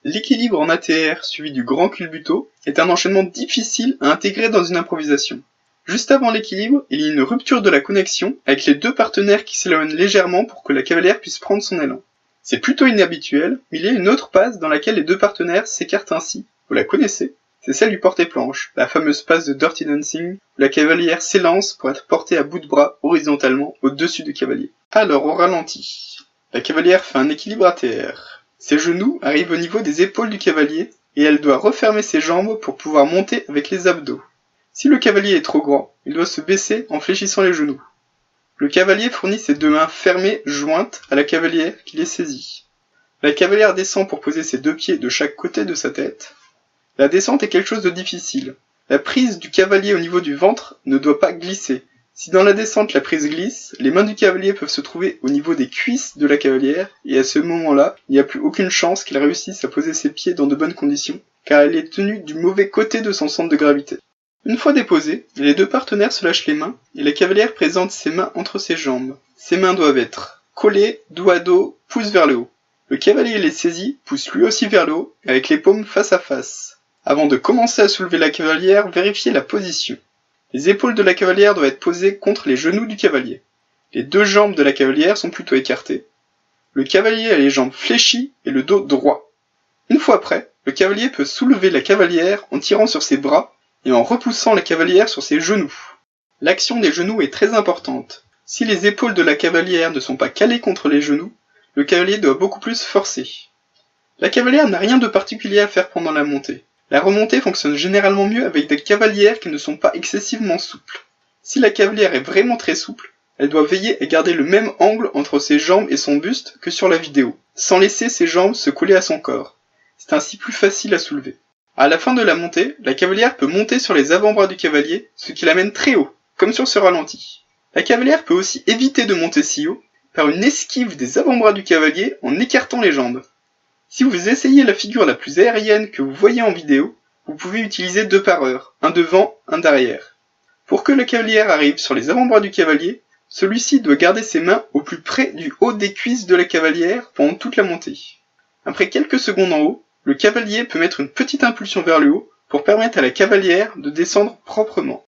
L'équilibre en ATR suivi du grand culbuto est un enchaînement difficile à intégrer dans une improvisation. Juste avant l'équilibre, il y a une rupture de la connexion avec les deux partenaires qui s'éloignent légèrement pour que la cavalière puisse prendre son élan. C'est plutôt inhabituel, mais il y a une autre passe dans laquelle les deux partenaires s'écartent ainsi. Vous la connaissez? C'est celle du porté-planche, la fameuse passe de Dirty Dancing, où la cavalière s'élance pour être portée à bout de bras horizontalement au-dessus du cavalier. Alors au ralenti, la cavalière fait un équilibre ATR. Ses genoux arrivent au niveau des épaules du cavalier et elle doit refermer ses jambes pour pouvoir monter avec les abdos. Si le cavalier est trop grand, il doit se baisser en fléchissant les genoux. Le cavalier fournit ses deux mains fermées jointes à la cavalière qui les saisit. La cavalière descend pour poser ses deux pieds de chaque côté de sa tête. La descente est quelque chose de difficile. La prise du cavalier au niveau du ventre ne doit pas glisser. Si dans la descente la prise glisse, les mains du cavalier peuvent se trouver au niveau des cuisses de la cavalière, et à ce moment-là, il n'y a plus aucune chance qu'il réussisse à poser ses pieds dans de bonnes conditions, car elle est tenue du mauvais côté de son centre de gravité. Une fois déposées, les deux partenaires se lâchent les mains, et la cavalière présente ses mains entre ses jambes. Ses mains doivent être collées, dos à dos, pouce vers le haut. Le cavalier les saisit, pousse lui aussi vers le haut, avec les paumes face à face. Avant de commencer à soulever la cavalière, vérifiez la position. Les épaules de la cavalière doivent être posées contre les genoux du cavalier. Les deux jambes de la cavalière sont plutôt écartées. Le cavalier a les jambes fléchies et le dos droit. Une fois prêt, le cavalier peut soulever la cavalière en tirant sur ses bras et en repoussant la cavalière sur ses genoux. L'action des genoux est très importante. Si les épaules de la cavalière ne sont pas calées contre les genoux, le cavalier doit beaucoup plus forcer. La cavalière n'a rien de particulier à faire pendant la montée. La remontée fonctionne généralement mieux avec des cavalières qui ne sont pas excessivement souples. Si la cavalière est vraiment très souple, elle doit veiller à garder le même angle entre ses jambes et son buste que sur la vidéo, sans laisser ses jambes se coller à son corps. C'est ainsi plus facile à soulever. À la fin de la montée, la cavalière peut monter sur les avant-bras du cavalier, ce qui l'amène très haut, comme sur ce ralenti. La cavalière peut aussi éviter de monter si haut par une esquive des avant-bras du cavalier en écartant les jambes. Si vous essayez la figure la plus aérienne que vous voyez en vidéo, vous pouvez utiliser 2 par heure, un devant, un derrière. Pour que la cavalière arrive sur les avant-bras du cavalier, celui-ci doit garder ses mains au plus près du haut des cuisses de la cavalière pendant toute la montée. Après quelques secondes en haut, le cavalier peut mettre une petite impulsion vers le haut pour permettre à la cavalière de descendre proprement.